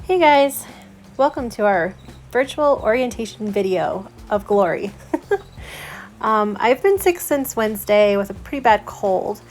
Hey guys, welcome to our virtual orientation video of glory. I've been sick since Wednesday with a pretty bad cold,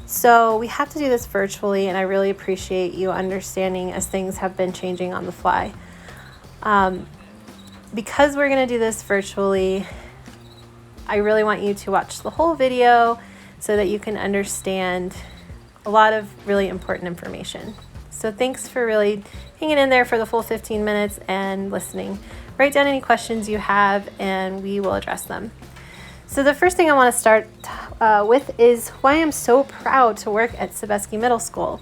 so we have to do this virtually, and I really appreciate you understanding as things have been changing on the fly. Because we're going to do this virtually, I really want you to watch the whole video so that you can understand a lot of really important information. So thanks for really hanging in there for the full 15 minutes and listening. Write down any questions you have and we will address them. So the first thing I want to start with is why I'm so proud to work at Sebesky Middle School.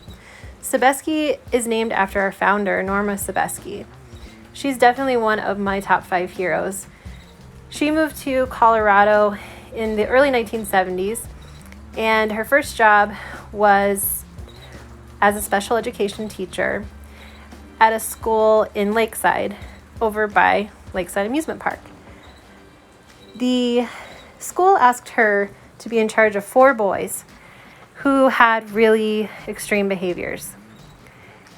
Sebesky is named after our founder, Norma Sebesky. She's definitely one of my top 5 heroes. She moved to Colorado in the early 1970s, and her first job was as a special education teacher at a school in Lakeside, over by Lakeside Amusement Park. The school asked her to be in charge of 4 boys who had really extreme behaviors.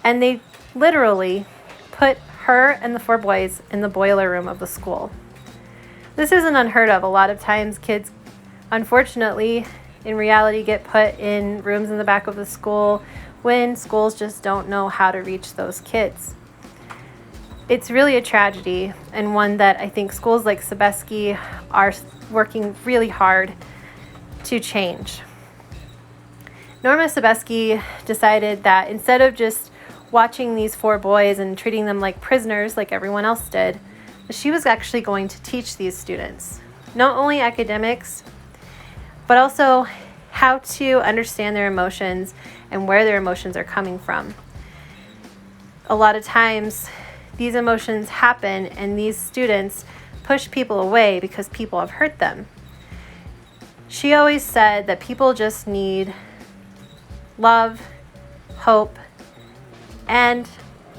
And they literally put her and the 4 boys in the boiler room of the school. This isn't unheard of. A lot of times kids, unfortunately, in reality, get put in rooms in the back of the school when schools just don't know how to reach those kids. It's really a tragedy, and one that I think schools like Sebesky are working really hard to change. Norma Sebesky decided that instead of just watching these 4 boys and treating them like prisoners like everyone else did, she was actually going to teach these students not only academics, but also how to understand their emotions and where their emotions are coming from. A lot of times, these emotions happen and these students push people away because people have hurt them. She always said that people just need love, hope, and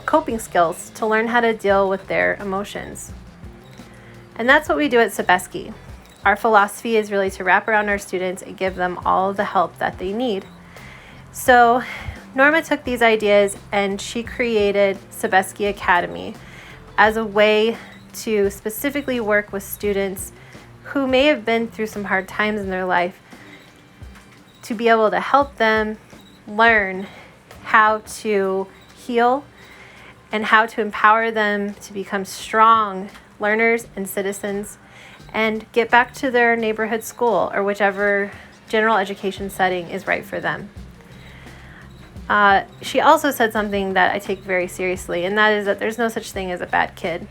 coping skills to learn how to deal with their emotions. And that's what we do at Sebesky. Our philosophy is really to wrap around our students and give them all the help that they need. So Norma took these ideas and she created Sebesky Academy as a way to specifically work with students who may have been through some hard times in their life, to be able to help them learn how to heal and how to empower them to become strong learners and citizens and get back to their neighborhood school or whichever general education setting is right for them. She also said something that I take very seriously, and that is that there's no such thing as a bad kid.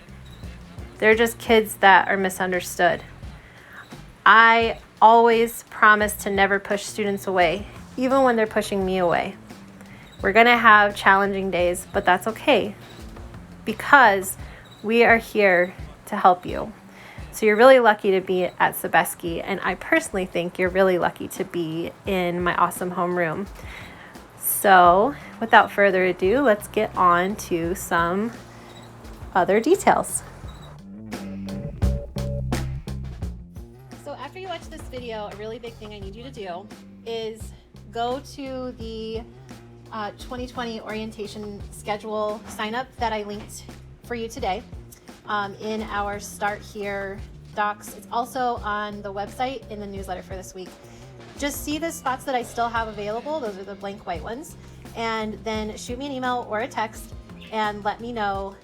They're just kids that are misunderstood. I always promise to never push students away, even when they're pushing me away. We're going to have challenging days, but that's okay because we are here to help you. So you're really lucky to be at Sebesky, and I personally think you're really lucky to be in my awesome homeroom. So without further ado, let's get on to some other details. So after you watch this video, a really big thing I need you to do is go to the 2020 orientation schedule sign up that I linked for you today. In our Start Here docs. It's also on the website in the newsletter for this week. Just see the spots that I still have available. Those are the blank white ones. And then shoot me an email or a text and let me know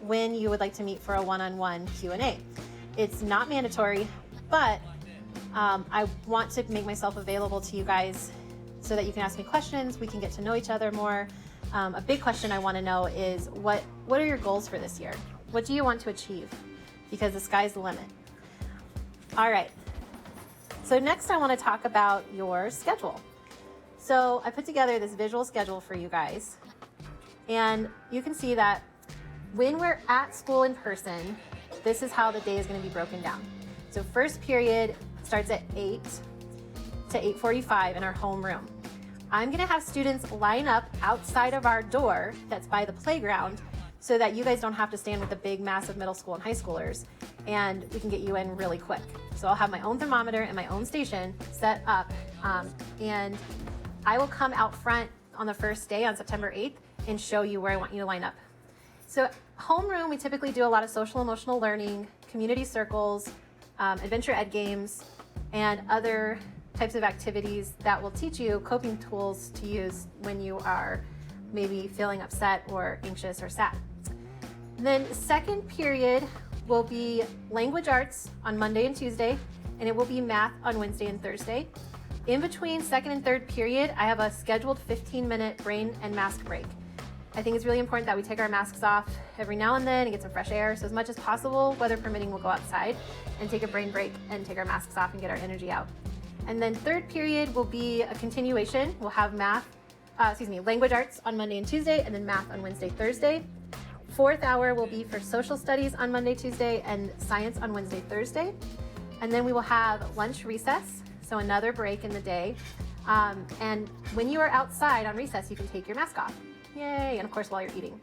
when you would like to meet for a one-on-one Q&A. It's not mandatory, but I want to make myself available to you guys so that you can ask me questions, we can get to know each other more. A big question I want to know is what are your goals for this year? What do you want to achieve? Because the sky's the limit. All right. So next I want to talk about your schedule. So I put together this visual schedule for you guys. And you can see that when we're at school in person, this is how the day is going to be broken down. So first period starts at 8 to 8:45 in our homeroom. I'm going to have students line up outside of our door that's by the playground so that you guys don't have to stand with the big, massive middle school and high schoolers, and we can get you in really quick. So I'll have my own thermometer and my own station set up, and I will come out front on the first day on September 8th and show you where I want you to line up. So homeroom, we typically do a lot of social emotional learning, community circles, adventure ed games, and other types of activities that will teach you coping tools to use when you are maybe feeling upset or anxious or sad. Then second period will be language arts on Monday and Tuesday, and it will be math on Wednesday and Thursday. In between second and third period, I have a scheduled 15-minute brain and mask break. I think it's really important that we take our masks off every now and then and get some fresh air. So as much as possible, weather permitting, we'll go outside and take a brain break and take our masks off and get our energy out. And then third period will be a continuation. We'll have language arts on Monday and Tuesday, and then math on Wednesday, Thursday. Fourth hour will be for social studies on Monday, Tuesday, and science on Wednesday, Thursday. And then we will have lunch recess, so another break in the day. And when you are outside on recess, you can take your mask off. Yay, and of course while you're eating.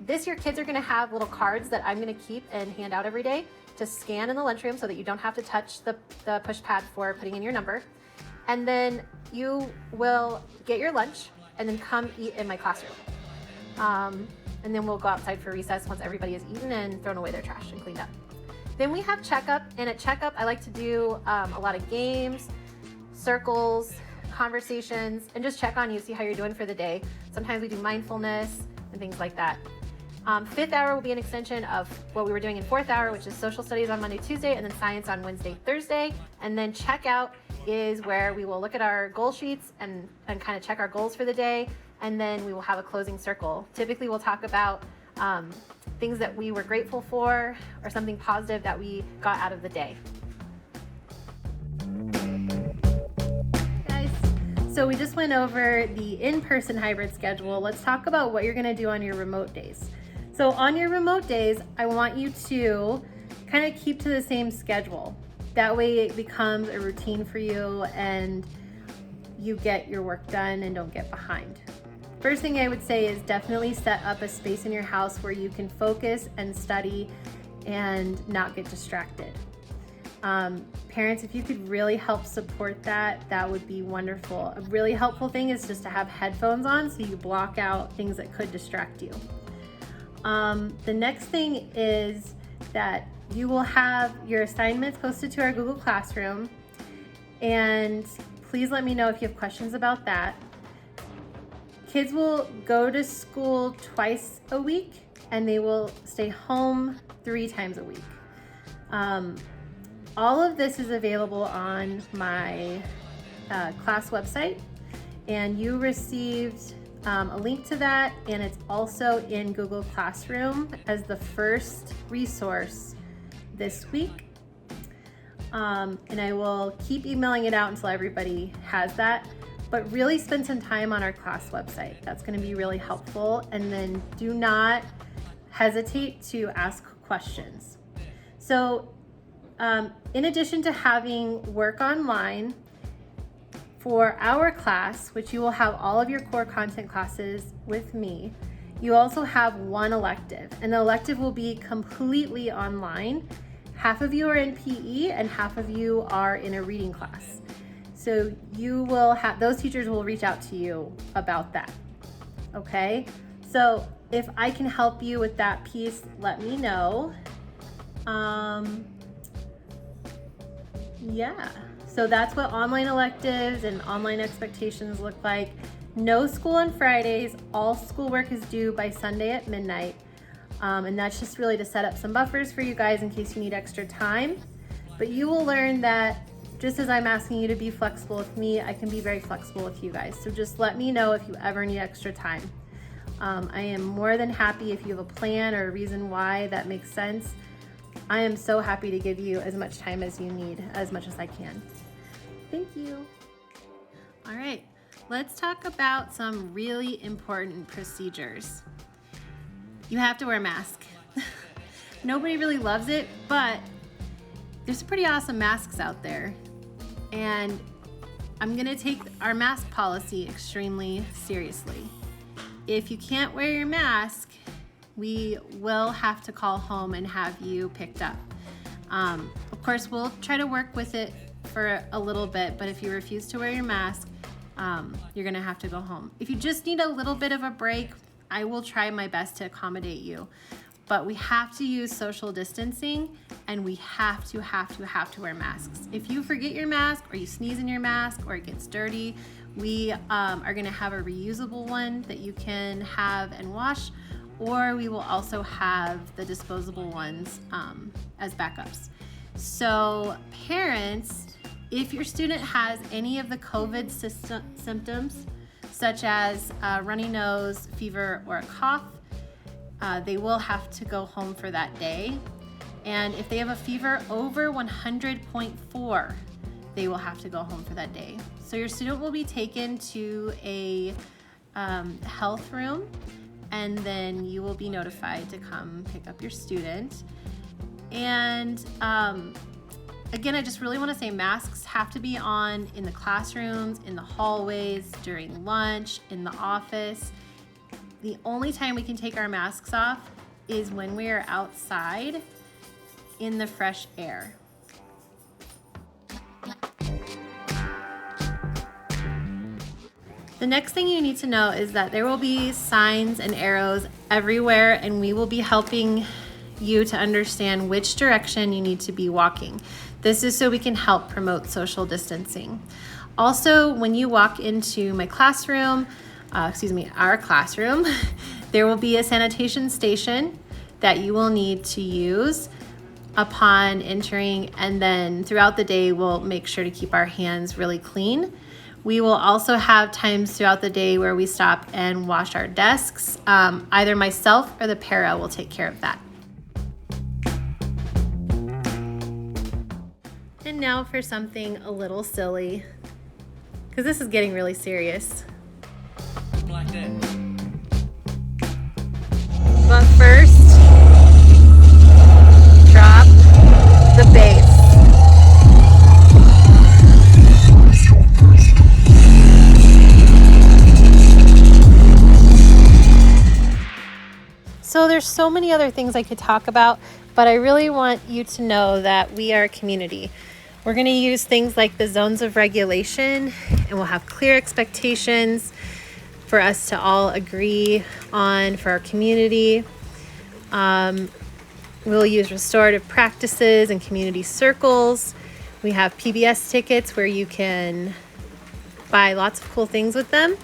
This year, kids are gonna have little cards that I'm gonna keep and hand out every day to scan in the lunchroom so that you don't have to touch the push pad for putting in your number. And then you will get your lunch and then come eat in my classroom. And then we'll go outside for recess once everybody has eaten and thrown away their trash and cleaned up. Then we have checkup, and at checkup, I like to do a lot of games, circles, conversations, and just check on you, see how you're doing for the day. Sometimes we do mindfulness and things like that. Fifth hour will be an extension of what we were doing in fourth hour, which is social studies on Monday, Tuesday, and then science on Wednesday, Thursday. And then checkout is where we will look at our goal sheets and kind of check our goals for the day. And then we will have a closing circle. Typically, we'll talk about things that we were grateful for or something positive that we got out of the day. Guys, so we just went over the in-person hybrid schedule. Let's talk about what you're gonna do on your remote days. So on your remote days, I want you to kind of keep to the same schedule. That way it becomes a routine for you and you get your work done and don't get behind. First thing I would say is definitely set up a space in your house where you can focus and study and not get distracted. Parents, if you could really help support that, that would be wonderful. A really helpful thing is just to have headphones on so you block out things that could distract you. The next thing is that you will have your assignments posted to our Google Classroom, and please let me know if you have questions about that. Kids will go to school twice a week and they will stay home 3 times a week. All of this is available on my class website, and you received a link to that, and it's also in Google Classroom as the first resource this week. And I will keep emailing it out until everybody has that. But really spend some time on our class website. That's going to be really helpful. And then do not hesitate to ask questions. So in addition to having work online for our class, which you will have all of your core content classes with me, you also have one elective, and the elective will be completely online. Half of you are in PE and half of you are in a reading class. So you will have, those teachers will reach out to you about that, okay? So if I can help you with that piece, let me know. Yeah, so that's what online electives and online expectations look like. No school on Fridays, all schoolwork is due by Sunday at midnight. And that's just really to set up some buffers for you guys in case you need extra time. But you will learn that just as I'm asking you to be flexible with me, I can be very flexible with you guys. So just let me know if you ever need extra time. I am more than happy if you have a plan or a reason why that makes sense. I am so happy to give you as much time as you need, as much as I can. Thank you. All right, let's talk about some really important procedures. You have to wear a mask. Nobody really loves it, but there's some pretty awesome masks out there. And I'm gonna take our mask policy extremely seriously. If you can't wear your mask, we will have to call home and have you picked up. Of course, we'll try to work with it for a little bit, but if you refuse to wear your mask, you're gonna have to go home. If you just need a little bit of a break, I will try my best to accommodate you. But we have to use social distancing, and we have to wear masks. If you forget your mask, or you sneeze in your mask, or it gets dirty, we are gonna have a reusable one that you can have and wash, or we will also have the disposable ones as backups. So parents, if your student has any of the COVID symptoms, such as a runny nose, fever, or a cough, they will have to go home for that day. And if they have a fever over 100.4, they will have to go home for that day. So your student will be taken to a health room, and then you will be notified to come pick up your student. And again, I just really want to say masks have to be on in the classrooms, in the hallways, during lunch, in the office. The only time we can take our masks off is when we are outside in the fresh air. The next thing you need to know is that there will be signs and arrows everywhere, and we will be helping you to understand which direction you need to be walking. This is so we can help promote social distancing. Also, when you walk into my classroom, our classroom, there will be a sanitation station that you will need to use upon entering, and then throughout the day we'll make sure to keep our hands really clean. We will also have times throughout the day where we stop and wash our desks. Either myself or the para will take care of that. And now for something a little silly, because this is getting really serious. Like that. But first, drop the bass. So there's so many other things I could talk about, but I really want you to know that we are a community. We're going to use things like the zones of regulation, and we'll have clear expectations for us to all agree on for our community. We'll use restorative practices and community circles. We have PBS tickets where you can buy lots of cool things with them.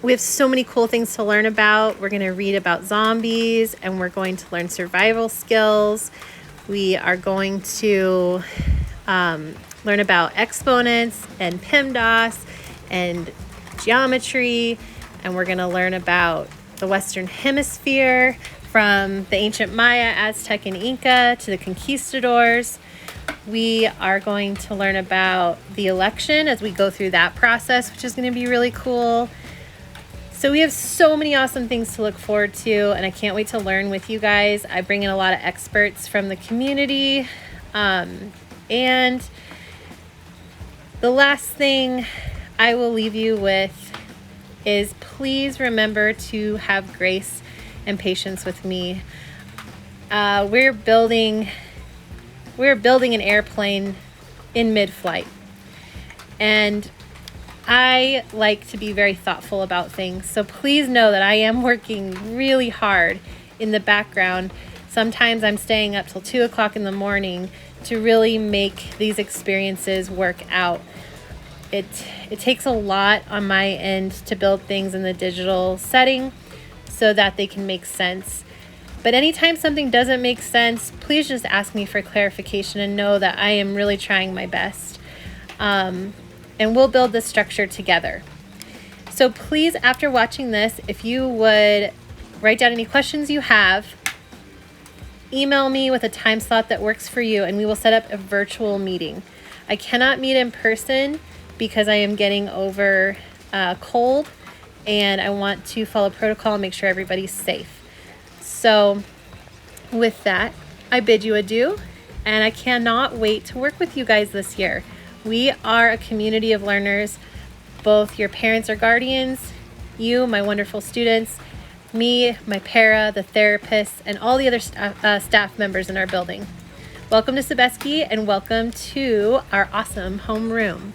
We have so many cool things to learn about. We're going to read about zombies, and we're going to learn survival skills. We are going to learn about exponents and PEMDAS and geometry, and we're going to learn about the Western Hemisphere, from the ancient Maya, Aztec, and Inca to the conquistadors. We are going to learn about the election as we go through that process, which is going to be really cool. So we have so many awesome things to look forward to, and I can't wait to learn with you guys. I bring in a lot of experts from the community. And the last thing I will leave you with is please remember to have grace and patience with me. We're building an airplane in mid-flight, and I like to be very thoughtful about things. So please know that I am working really hard in the background. Sometimes I'm staying up till 2 o'clock in the morning to really make these experiences work out. It takes a lot on my end to build things in the digital setting so that they can make sense. But anytime something doesn't make sense, please just ask me for clarification and know that I am really trying my best. And we'll build this structure together. So please, after watching this, if you would write down any questions you have, email me with a time slot that works for you, and we will set up a virtual meeting. I cannot meet in person because I am getting over cold, and I want to follow protocol and make sure everybody's safe. So with that, I bid you adieu, and I cannot wait to work with you guys this year. We are a community of learners, both your parents or guardians, you, my wonderful students, me, my para, the therapists, and all the other staff members in our building. Welcome to Sobeski, and welcome to our awesome homeroom.